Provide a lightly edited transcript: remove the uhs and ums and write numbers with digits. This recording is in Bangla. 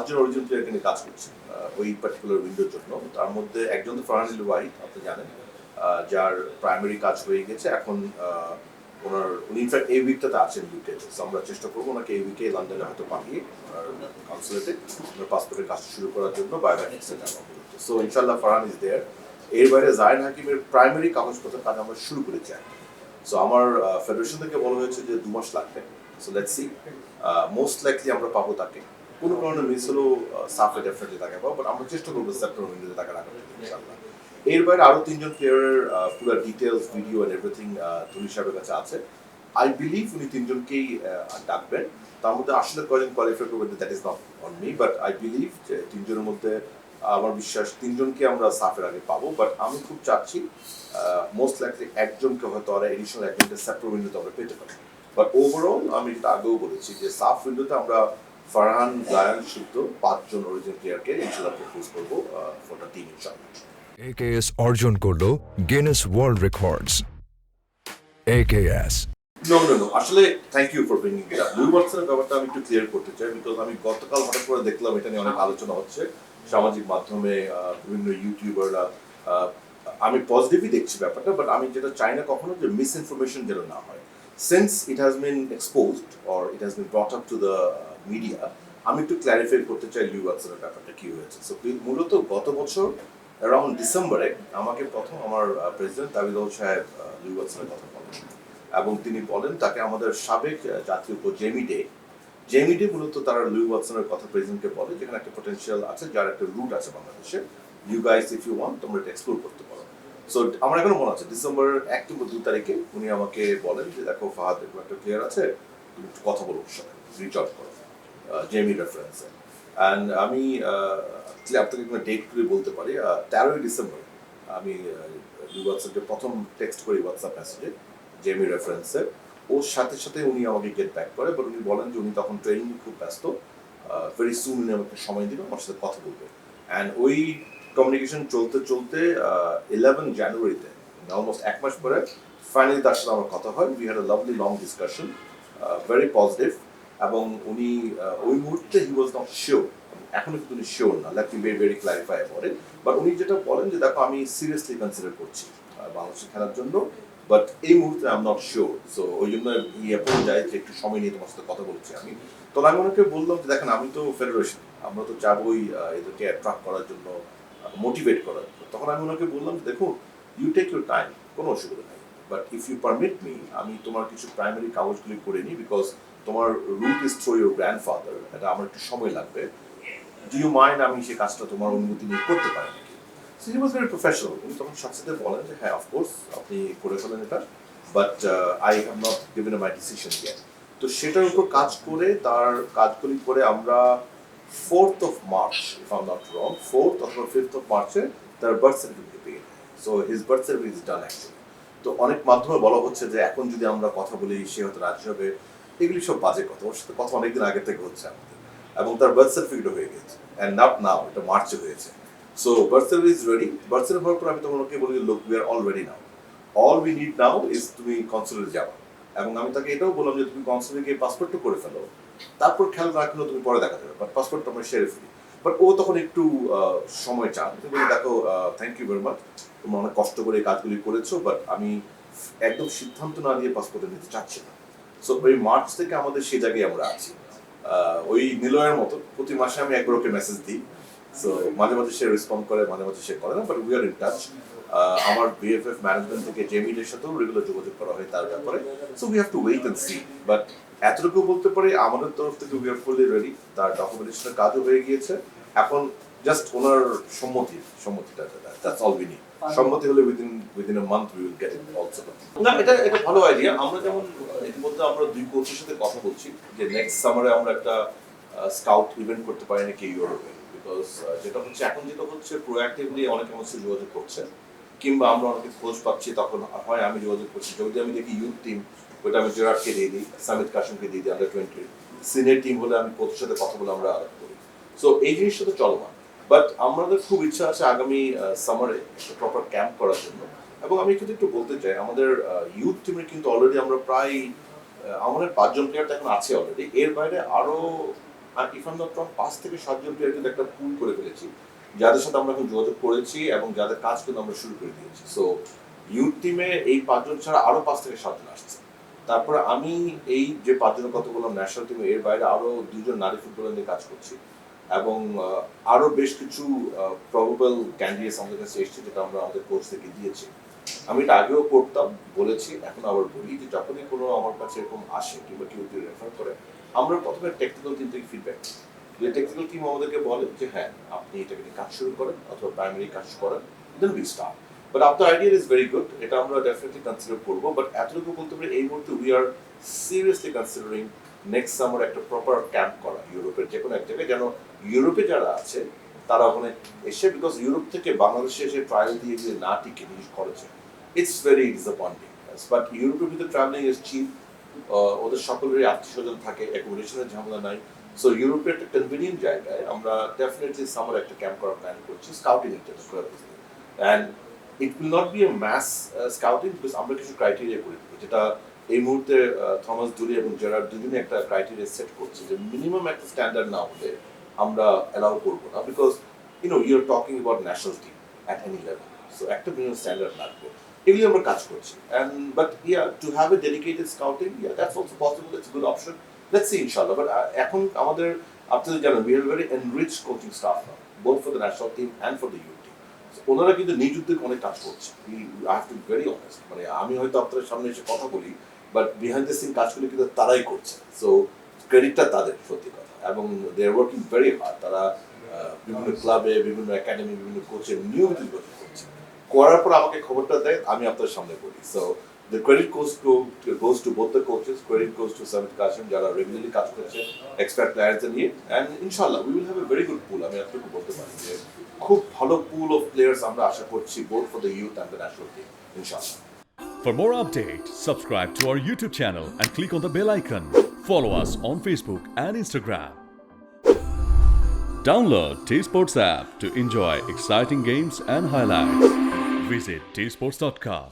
5 জন অরিজিনাল প্লেয়ারকে নিয়ে কাজ করছি ওই পার্টিকুলার উইন্ডোর জন্য। তার মধ্যে একজন তো ফারহান ওয়াহিদ, আপনি জানেন, যার প্রাইমারি কাজ হয়ে গেছে। এখন উনি ইনফ্যাক্ট এই উইকটাতে আছেন ইউকে। সো আমরা চেষ্টা করবো ওনাকে এই উইকে লন্ডনে হয়তো পাঠিয়ে কনসুলেটে পাসপোর্টের কাজ শুরু করার জন্য বায়োমেট্রিক্স এর জন্য। সো ইনশাআল্লাহ ফারহান ইজ দেয়ার। এর বাইরে জাহিন হাকিমের প্রাইমারি কাগজপত্রের কাজ আমরা শুরু করেছি। সো আমার ফেডারেশন থেকে বলা হয়েছে যে 2 মাস লাগবে। So let's see, most likely আমরা পাবো তাকে। কোনো কারণে মিস হলেও সাফে ডেফিনেটলি তাকে পাবো, বাট আমরা চেষ্টা করবো সেপ্টেম্বর উইন্ডোতে তাকে রাখার জন্য ইনশাআল্লাহ। এর বাইরে আরো 3 জন প্লেয়ারের পুরো ডিটেলস ভিডিও এন্ড এভরিথিং তুলি সাহেবের কাছে আছে। আই বিলিভ উনি 3 জনকেই ডাকবেন। তার মধ্যে আসলে কয়জন কোয়ালিফাই করবেন that is not on me, but I believe যে 3 জনের মধ্যে আমার বিশ্বাস 3 জনকে আমরা সাফের আগে পাবো। বাট আমি খুব চাচ্ছি মোস্ট লাইকলি একজনকে হয়তো আর এডিশনাল একজনকে সেপ্টেম্বর উইন্ডোতে আমরা পেতে পারি। বাট ওভারঅল আমি যেটা আগেও বলেছি যে সাফ উইন্ডোতে আমরা ফারহান, জায়ান, সিদ্ধ 5 জন অরিজিনাল প্লেয়ারকে ইনশাআল্লাহ প্রপোজ করবো ফর দ্য টিম ইনশাআল্লাহ। AKS অর্জন করলো Guinness World Records. AKS no, আসলে thank you for bringing it up. Louis ওয়াটসনের ব্যাপারটা আমি একটু ক্লিয়ার করতে চাই, বিকজ আমি গতকাল হঠাৎ করে দেখলাম এটা নিয়ে অনেক আলোচনা হচ্ছে সামাজিক মাধ্যমে, বিভিন্ন ইউটিউবাররা। আমি পজিটিভই দেখছি ব্যাপারটা, বাট আমি যেটা চাই না কখনো যে মিস ইনফরমেশন যেন না হয়। Since it has been exposed or it has been brought up to the media, আমি একটু ক্ল্যারিফাই করতে চাই লুই ওয়াটসনের ব্যাপারটা কি হয়েছে। সো মূলত গত বছর অ্যারাউন্ড ডিসেম্বরে আমাকে প্রথম আমার প্রেসিডেন্ট তাবিদুল সাহেব লুই ওয়াটসনের কথা বলেন, এবং তিনি বলেন তাকে আমাদের সাবেক জাতীয় কোচ জেমি ডে মূলত তারা লুই ওয়াটসনের কথা প্রেসিডেন্টকে বলে, যেখানে একটা পটেনশিয়াল আছে, যার একটা রুট আছে বাংলাদেশে। You guys if you want তোমরা এটা এক্সপ্লোর করতে পারো। সো আমার এখনো মনে আছে ডিসেম্বর 1 কিংবা 2 তারিখে উনি আমাকে বলেন যে দেখো ফাহাদ, একটা প্লেয়ার আছে, তুমি একটু কথা বলো ওর সাথে, রিচ আউট করো জেমি রেফারেন্সে। অ্যান্ড আমি আপনাকে কোনো ডেট করে বলতে পারি, 13ই ডিসেম্বর আমি লুই ওয়াটসনকে প্রথম টেক্সট করি হোয়াটসঅ্যাপ মেসেজে জেমি রেফারেন্সে। ওর সাথে সাথে উনি আমাকে গেট ব্যাক করে, বাট উনি বলেন যে উনি তখন ট্রেনিং খুব ব্যস্ত, ভেরি সুন উনি আমাকে সময় দিল, আমার সাথে কথা বলবে। অ্যান্ড ওই কমিউনিকেশন চলতে চলতে 11 জানুয়ারিতে অলমোস্ট 1 মাস পরে ফাইনালি তার সাথে আমার কথা হয়। We had a lovely long discussion, very positive. এবং উনি ওই মুহূর্তে হি ওয়াজ নট শিওর, এখনো কিন্তু উনি শিওর না, let me very clarify about it. But উনি যেটা বলেন যে দেখো আমি সিরিয়াসলি কনসিডার করছি বাংলাদেশে খেলার জন্য, বাট এই মুহূর্তে I am not sure. So ওই জন্য যায় যে একটু সময় নিয়ে তোমার সাথে কথা বলছি আমি। তো আমি ওনাকে বললাম যে দেখেন আমি তো ফেডারেশন, আমরা তো যাবোই এদেরকে অ্যাট্রাক্ট করার জন্য, মোটিভেট করার জন্য। তখন আমি ওনাকে বললাম যে দেখো ইউ টেক ইউর টাইম, কোনো অসুবিধা নেই, but if you permit me আমি তোমার কিছু প্রাইমারি কাগজগুলি করে নিই, বিকজ তোমার route is through your grandfather, এটা আমার একটু সময় লাগবে। ডু ইউ মাইন্ড আমি সেই কাজটা তোমার অনুমতি নিয়ে করতে পারি নাকি? So he was very professional. উনি তখন সাথে সাথে বলেন যে হ্যাঁ অফকোর্স আপনি করে ফেলেন এটা, but I have not given my decision yet. তো সেটার উপর কাজ করে তার কাজগুলি করে আমরা 4th of March, if I'm not wrong, 4th অথবা 5th of March তার বার্থ সার্টিফিকেট পেয়ে। So his birth certificate is done actually. তো অনেক মাধ্যমে বলা হচ্ছে যে এখন যদি আমরা কথা বলি সে হয়তো রাজি হবে, এগুলি সব বাজে কথা। ওর সাথে কথা অনেকদিন আগে থেকে হচ্ছে আমাদের, এবং তার বার্থ সার্টিফিকেটও হয়ে গেছে, অ্যান্ড নট নাও, এটা মার্চে হয়েছে। So birth certificate is ready. Birth certificate হওয়ার পর আমি তোমাকে বলি লোক we are all ready now, all we need now is তুমি কনসুলেটে যাও। এবং আমি তাকে এটাও বললাম যে তুমি কনসুলেটে গিয়ে পাসপোর্টটা করে ফেলো, তারপর খেয়াল রাখলো তুমি পরে দেখা যাবে, বাট পাসপোর্টটা আমরা সেরে ফেলি। বাট ও তখন একটু সময় চান। তুমি বলি দেখো থ্যাংক ইউ ভেরি মাচ, তোমরা অনেক কষ্ট করে এই কাজগুলি করেছো, বাট আমি একদম সিদ্ধান্ত না দিয়ে পাসপোর্টে নিতে চাচ্ছি না। সো ওই মার্চ থেকে আমাদের সেই জায়গায় আমরা আছি। ওই নিলয়ের মতো প্রতি মাসে আমি একবার ওকে মেসেজ দিই। সো মাঝে মাঝে সে রেসপন্ড করে, মাঝে মাঝে সে করে না, but we are in touch. আমার বিএফএফ ম্যানেজমেন্ট থেকে জেমিদের সাথেও রেগুলার যোগাযোগ করা হয় তার ব্যাপারে। So we have to wait and see, but এতটুকু বলতে পারি আমাদের তরফ থেকে উই আর ফুলি রেডি। তার ডকুমেন্টেশনের কাজও হয়ে গিয়েছে, এখন জাস্ট ওনার সম্মতিটা, দ্যাটস অল উই নিড। সম্মতি হলে within a month we will get it also. না, এটা ভালো আইডিয়া। আমরা যেমন এর মধ্যে আমরা 2 কোচের সাথে কথা বলছি যে নেক্সট সামারে আমরা একটা স্কাউট ইভেন্ট করতে পারি নাকি ইউরোপে, বিকজ যেটা হচ্ছে প্রোঅ্যাক্টিভলি অনেকে আমার সাথে যোগাযোগ করছে, কিংবা আমরা অনেকে খোঁজ পাচ্ছি, তখন হয় আমি যোগাযোগ করছি। যদি আমি দেখি ইউথ টিম, ওইটা আমি জেরার্ডকে দিয়ে দিই, সামিদ কাশিমকে দিয়ে দিই, আন্ডার 20 সিনিয়র টিম হলে আমি কোচের সাথে কথা বলে আমরা আলাদা করি। সো এই জিনিসটা তো চলমান, বাট আমাদের খুব ইচ্ছা আছে আগামী সামারে একটা প্রপার ক্যাম্প করার জন্য। এবং আমি কিন্তু একটু বলতে চাই আমাদের ইউথ টিমের কিন্তু অলরেডি আমরা প্রায় আমাদের 5 জন প্লেয়ার এখন আছে অলরেডি। এর বাইরে আরো আর ইফ আই নট রং 5 থেকে 7 জন প্লেয়ার কিন্তু একটা পুল করে ফেলেছি, যাদের সাথে আমরা এখন যোগাযোগ করেছি এবং যাদের কাজ কিন্তু আমরা শুরু করে দিয়েছি। সো ইউথ টিমে এই 5 জন ছাড়া আরো 5 থেকে 7 জন আসছে। তারপরে আমি এই যে 5 জনের কথা বললাম ন্যাশনাল টিমে, এর বাইরে আরো 2 জন নারী ফুটবলার নিয়ে কাজ করছি এবং আরো বেশ কিছু প্রবাবল ক্যান্ডিডেটস আমাদের কাছে এসেছে, যেটা আমরা আমাদের কোচ থেকে দিয়েছি। আমি এটা আগেও করতাম, বলেছি, এখন আবার বলি যে যখনই কোনো আমার কাছে এরকম আসে কিংবা কেউ কেউ রেফার করে, আমরা প্রথমে টেকনিক্যাল টিম থেকে ফিডব্যাক, যে টেকনিক্যাল টিম আমাদেরকে বলে যে হ্যাঁ আপনি এটাকে নিয়ে কাজ শুরু করেন অথবা প্রাইমারি কাজ করেন, দেন উই স্টার্ট। বাট আপনার আইডিয়া ইজ ভেরি গুড, এটা আমরা ডেফিনেটলি কনসিডার করবো। বাট এতটুকু বলতে পারি এই মুহূর্তে we are seriously considering next summer একটা প্রপার ক্যাম্প করা ইউরোপের যে কোনো এক জায়গায়, যেন ইউরোপে যারা আছে তারা ওখানে এসে, বিকজ ইউরোপ থেকে বাংলাদেশে এসে ট্রায়াল দিয়ে যদি না টিকে জিনিস করেছে, ইটস ভেরি ডিসঅ্যাপয়েন্টিং। বাট ইউরোপের ভিতরে ট্রাভেলিং ইজ চিপ, ওদের সকলেরই আত্মীয়স্বজন থাকে, অ্যাকোমোডেশনের ঝামেলা নাই। সো ইউরোপের একটা কনভিনিয়েন্ট জায়গায় আমরা ডেফিনেটলি সামার একটা ক্যাম্প করার প্ল্যান করছি, স্কাউটিং এর জন্য। And it will not be a mass scouting, because আমরা কিছু ক্রাইটেরিয়া করে দেবো, যেটা এই মুহূর্তে থমাস ডুলি এবং জেরার্ড দুজনে একটা ক্রাইটেরিয়া সেট করছে, যে মিনিমাম একটা স্ট্যান্ডার্ড না হলে আমরা অ্যালাউ করবো না, because you are talking about national team at any level. So একটা মিনিমাম স্ট্যান্ডার্ড লাগবে, এগুলি আমরা কাজ করছি। And but to have a dedicated scouting, that's also possible, it's good option, let's see ইনশাআল্লাহ। বাট এখন আমাদের, আপনারা জানেন, we have very enrich coaching staff now, both for the national team and for the youth team. ওনারা কিন্তু নিজ উদ্যোগে অনেক কাজ করছে, I have to be very honest. মানে আমি হয়তো আপনাদের সামনে এসে কথা বলি, বাট বিহাইন্ড দ্য সিন কাজগুলো কিন্তু তারাই করছে। সো ক্রেডিটটা তাদের, সত্যি কথা। এবং দে আর ওয়ার্কিং ভেরি হার্ড। তারা বিভিন্ন ক্লাবে, বিভিন্ন একাডেমি, বিভিন্ন কোচের নিয়মিত যোগাযোগ করছে, করার পর আমাকে খবরটা দেয়, আমি আপনার সামনে বলি। So the credit goes to both the coaches, credit goes to Samit Kashim, যারা রেগুলারলি কাজ করছে এক্সপার্ট প্লেয়ারদের নিয়ে, and inshallah we will have a very good pool. আমি আপনাকে বলতে পারি যে খুব ভালো pool of players আমরা আশা করছি, both for the youth and the national team, inshallah. For more updates, subscribe to our YouTube channel and click on the bell icon. Follow us on Facebook and Instagram. Download T-Sports app to enjoy exciting games and highlights. Visit tsports.com.